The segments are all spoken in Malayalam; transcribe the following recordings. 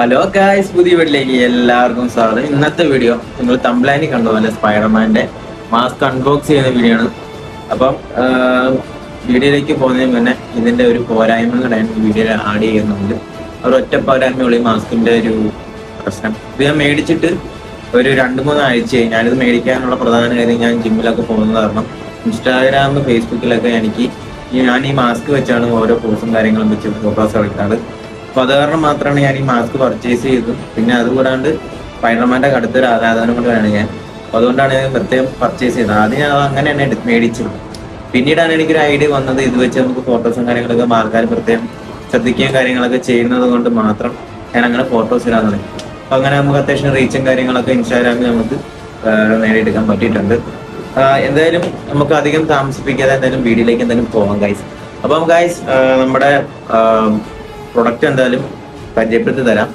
ഹലോ ഗായ്സ്, പുതിയ വീട്ടിലേക്ക് എല്ലാവർക്കും സ്വാഗതം. ഇന്നത്തെ വീഡിയോ നിങ്ങൾ തംബ്ലൈനിൽ കണ്ടുപോലെ സ്പൈഡർമാന്റെ മാസ്ക് അൺബോക്സ് ചെയ്യുന്ന വീഡിയോ ആണ്. അപ്പം വീഡിയോയിലേക്ക് പോകുന്നതിന് മുന്നേ ഇതിന്റെ ഒരു പോരായ്മകളെ വീഡിയോയിൽ ആഡ് ചെയ്യുന്നുണ്ട്. ഒരൊറ്റ പോരായ്മയുള്ള ഈ മാസ്കിന്റെ ഒരു പ്രശ്നം. ഇത് ഞാൻ മേടിച്ചിട്ട് ഒരു 2-3 ആഴ്ചയായി. ഞാനിത് മേടിക്കാനുള്ള പ്രധാന കാര്യം, ഞാൻ ജിമ്മിലൊക്കെ പോകുന്നത് കാരണം ഇൻസ്റ്റാഗ്രാം ഫേസ്ബുക്കിലൊക്കെ ഞാൻ ഈ മാസ്ക് വെച്ചാണ് ഓരോ പോസ്റ്റും കാര്യങ്ങളും വെച്ച് ഫോട്ടോസ് എടുക്കാറ്. അപ്പൊ അത് കാരണം മാത്രമാണ് ഞാൻ ഈ മാസ്ക് പർച്ചേസ് ചെയ്തത്. പിന്നെ അതുകൂടാണ്ട് സ്പൈഡർമാന്റെ കടുത്തൊരു ആരാധന കൊണ്ടാണ് ഞാൻ, അതുകൊണ്ടാണ് ഞാൻ പ്രത്യേകം പർച്ചേസ് ചെയ്തത്. ആദ്യം ഞാൻ അങ്ങനെ തന്നെ മേടിച്ചത്. പിന്നീടാണ് എനിക്കൊരു ഐഡിയ വന്നത്, ഇത് വെച്ച് നമുക്ക് ഫോട്ടോസും കാര്യങ്ങളൊക്കെ ആൾക്കാർ പ്രത്യേകം ശ്രദ്ധിക്കുകയും കാര്യങ്ങളൊക്കെ ചെയ്യുന്നത് കൊണ്ട് മാത്രം ഞാൻ അങ്ങനെ ഫോട്ടോസ് ഇടാൻ തുടങ്ങി. അപ്പൊ അങ്ങനെ നമുക്ക് അത്യാവശ്യം റീച്ചും കാര്യങ്ങളൊക്കെ ഇൻസ്റ്റാഗ്രാമിൽ നമുക്ക് നേടിയെടുക്കാൻ പറ്റിയിട്ടുണ്ട്. എന്തായാലും നമുക്ക് അധികം താമസിപ്പിക്കാതെ എന്തായാലും വീഡിയോയിലേക്ക് എന്തായാലും പോകാം ഗൈസ്. അപ്പം ഗൈസ്, നമ്മുടെ പ്രൊഡക്റ്റ് എന്തായാലും പരിചയപ്പെടുത്തി തരാം.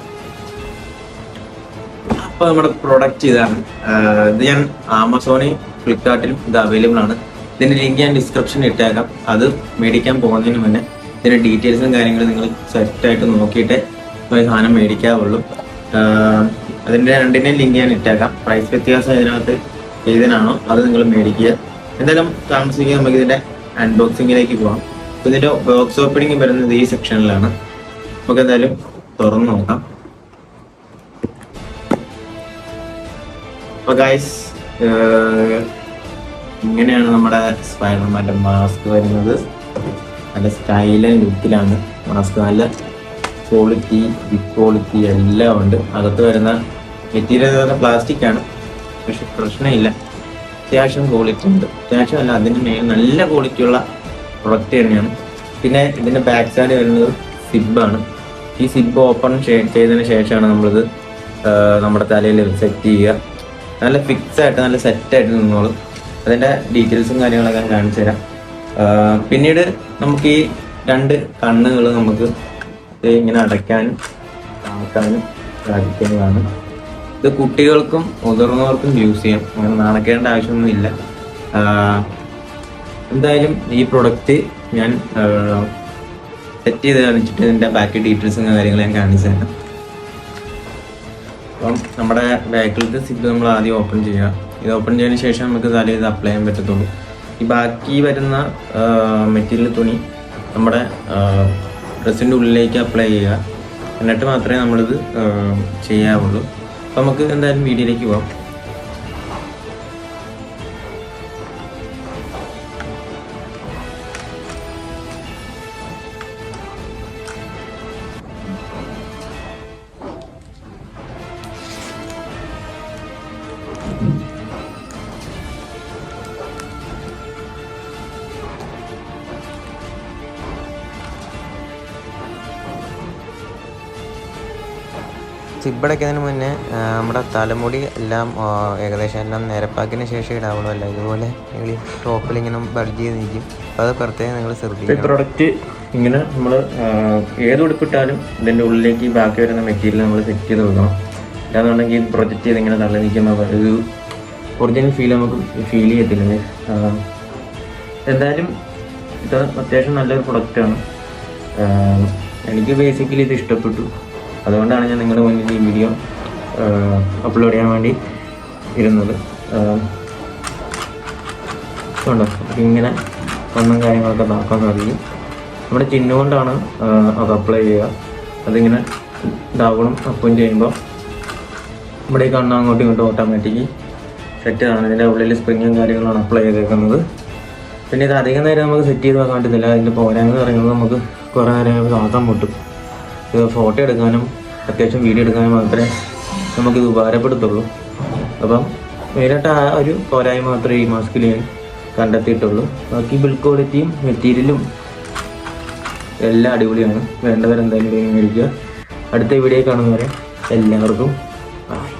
അപ്പൊ നമ്മുടെ പ്രൊഡക്റ്റ് ഇതാണ്. ഇത് ഞാൻ ആമസോണിൽ, ഫ്ലിപ്കാർട്ടിലും ഇത് അവൈലബിൾ ആണ്. ഇതിന്റെ ലിങ്ക് ഞാൻ ഡിസ്ക്രിപ്ഷനിൽ ഇട്ടേക്കാം. അത് മേടിക്കാൻ പോകുന്നതിന് മുന്നേ ഇതിന്റെ ഡീറ്റെയിൽസും കാര്യങ്ങളും നിങ്ങൾ സെറ്റായിട്ട് നോക്കിയിട്ടേ സാധനം മേടിക്കാവുള്ളൂ. അതിന്റെ രണ്ടിന്റെയും ലിങ്ക് ഞാൻ ഇട്ടേക്കാം. പ്രൈസ് വ്യത്യാസം ഇതിനകത്ത് ഏതിനാണോ അത് നിങ്ങൾ മേടിക്കുക. എന്തായാലും താമസിക്കുക, നമുക്ക് ഇതിന്റെ അൺബോക്സിങ്ങിലേക്ക് പോകാം. ഇതിന്റെ ബോക്സ് ഓപ്പണിംഗ് വരുന്നത് ഈ സെക്ഷനിലാണ്. നമുക്ക് എന്തായാലും തുറന്നു നോക്കാം. അപ്പൊ ഗൈസ്, ഇങ്ങനെയാണ് നമ്മുടെ സ്പൈഡർമാന്റെ മാസ്ക് വരുന്നത്. നല്ല സ്റ്റൈലൻ ലുക്കിലാണ് മാസ്ക്. നല്ല ക്വാളിറ്റി, ബിഗ് ക്വാളിറ്റി എല്ലാം ഉണ്ട്. അകത്ത് വരുന്ന മെറ്റീരിയൽ പ്ലാസ്റ്റിക് ആണ്, പക്ഷെ പ്രശ്നമില്ല. അത്യാവശ്യം ക്വാളിറ്റി ഉണ്ട്. അത്യാവശ്യം അല്ല, അതിന് മേൽ നല്ല ക്വാളിറ്റിയുള്ള പ്രൊഡക്റ്റ് തന്നെയാണ്. പിന്നെ ഇതിന്റെ ബാക്ക് സൈഡ് വരുന്നത് സിബാണ്. ഈ സിബ് ഓപ്പൺ ചെയ്തതിന് ശേഷമാണ് നമ്മളിത് നമ്മുടെ തലയിൽ സെറ്റ് ചെയ്യുക. നല്ല ഫിക്സ് ആയിട്ട് നല്ല സെറ്റായിട്ട് നിന്നോളും. അതിൻ്റെ ഡീറ്റെയിൽസും കാര്യങ്ങളൊക്കെ ഞാൻ കാണിച്ചു തരാം. പിന്നീട് നമുക്ക് ഈ 2 കണ്ണുകൾ നമുക്ക് ഇങ്ങനെ അടയ്ക്കാനും താക്കാനും സാധിക്കുന്നതാണ്. ഇത് കുട്ടികൾക്കും മുതിർന്നവർക്കും യൂസ് ചെയ്യാം. അങ്ങനെ നാണക്കേണ്ട ആവശ്യമൊന്നുമില്ല. എന്തായാലും ഈ പ്രൊഡക്റ്റ് ഞാൻ സെറ്റ് ചെയ്ത് കാണിച്ചിട്ട് ഇതിൻ്റെ ബാക്കി ഡീറ്റെയിൽസും കാര്യങ്ങളും ഞാൻ കാണിച്ചു തരാം. അപ്പം നമ്മുടെ ബാക്കിലത്തെ സിബ് നമ്മൾ ആദ്യം ഓപ്പൺ ചെയ്യുക. ഇത് ഓപ്പൺ ചെയ്തതിന് ശേഷം നമുക്ക് തലയിൽ ഇത് അപ്ലൈ ചെയ്യാൻ പറ്റത്തുള്ളൂ. ഈ ബാക്കി വരുന്ന മെറ്റീരിയൽ തുണി നമ്മുടെ ഡ്രസ്സിൻ്റെ ഉള്ളിലേക്ക് അപ്ലൈ ചെയ്യുക. എന്നിട്ട് മാത്രമേ നമ്മളിത് ചെയ്യാവുള്ളൂ. അപ്പം നമുക്ക് എന്തായാലും വീഡിയോയിലേക്ക് പോകാം. സിബടയ്ക്കുന്നതിന് മുന്നേ നമ്മുടെ തലമുടി എല്ലാം ഏകദേശം എല്ലാം നിരപ്പാക്കിയതിന് ശേഷം ഇടാവുള്ളൂ. അല്ല ഇതുപോലെ നിങ്ങൾ ടോപ്പിൽ ഇങ്ങനെ ബൾജ് ചെയ്ത് നിൽക്കും. അപ്പോൾ അത് പ്രത്യേകം നിങ്ങൾ ശ്രദ്ധിക്കും. ഈ പ്രൊഡക്റ്റ് ഇങ്ങനെ നമ്മൾ ഏത് ഉടുപ്പിട്ടാലും ഇതിൻ്റെ ഉള്ളിലേക്ക് ബാക്കി വരുന്ന മെറ്റീരിയൽ നമ്മൾ സെറ്റ് ചെയ്ത് കൊടുക്കണം. അല്ലാന്നുണ്ടെങ്കിൽ പ്രൊജക്റ്റ് ചെയ്ത് ഇങ്ങനെ തള്ളി നിൽക്കുമ്പോൾ ഒരു ഒറിജിനൽ ഫീൽ നമുക്ക് ഫീൽ ചെയ്യത്തില്ല. എന്തായാലും ഇത് അത്യാവശ്യം നല്ലൊരു പ്രൊഡക്റ്റാണ്. എനിക്ക് ബേസിക്കലി ഇത് ഇഷ്ടപ്പെട്ടു. അതുകൊണ്ടാണ് ഞാൻ നിങ്ങളുടെ മുന്നിൽ ഈ വീഡിയോ അപ്ലോഡ് ചെയ്യാൻ വേണ്ടി ഇരുന്നത്. ഉണ്ടോ, ഇങ്ങനെ കണ്ണും കാര്യങ്ങളൊക്കെ നോക്കാൻ സാധിക്കും. നമ്മുടെ ചിഹ്നുകൊണ്ടാണ് അത് അപ്ലൈ ചെയ്യുക. അതിങ്ങനെ ഡൗണും അപ്പും ചെയ്യുമ്പോൾ നമ്മുടെ ഈ കണ്ണ് അങ്ങോട്ടും ഇങ്ങോട്ടും ഓട്ടോമാറ്റിക് സെറ്റ് ആണ്. ഇതിൻ്റെ ഉള്ളിൽ സ്പ്രിങ്ങും കാര്യങ്ങളാണ് അപ്ലൈ ചെയ്തേക്കുന്നത്. പിന്നെ ഇത് അധികം നേരം നമുക്ക് സെറ്റ് ചെയ്ത് വെക്കാൻ പറ്റത്തില്ല. അതിൻ്റെ പോരായ്മ പറയുന്നത് നമുക്ക് കുറേ നേരം ശ്വാസം മുട്ടും. ഇത് ഫോട്ടോ എടുക്കാനും അത്യാവശ്യം വീഡിയോ എടുക്കാനും മാത്രമേ നമുക്കിത് ഉപകാരപ്പെടുത്തുള്ളൂ. അപ്പം മെയിനായിട്ട് ആ ഒരു പോരായ്മ മാത്രമേ ഈ മാസ്കിൽ ഞാൻ കണ്ടെത്തിയിട്ടുള്ളൂ. ബാക്കി ബിൽഡ് ക്വാളിറ്റിയും മെറ്റീരിയലും എല്ലാം അടിപൊളിയാണ്. വേണ്ടവരെന്തായാലും മേടിക്കുക. അടുത്ത വീഡിയോ കാണുന്നവരെ എല്ലാവർക്കും ബൈ.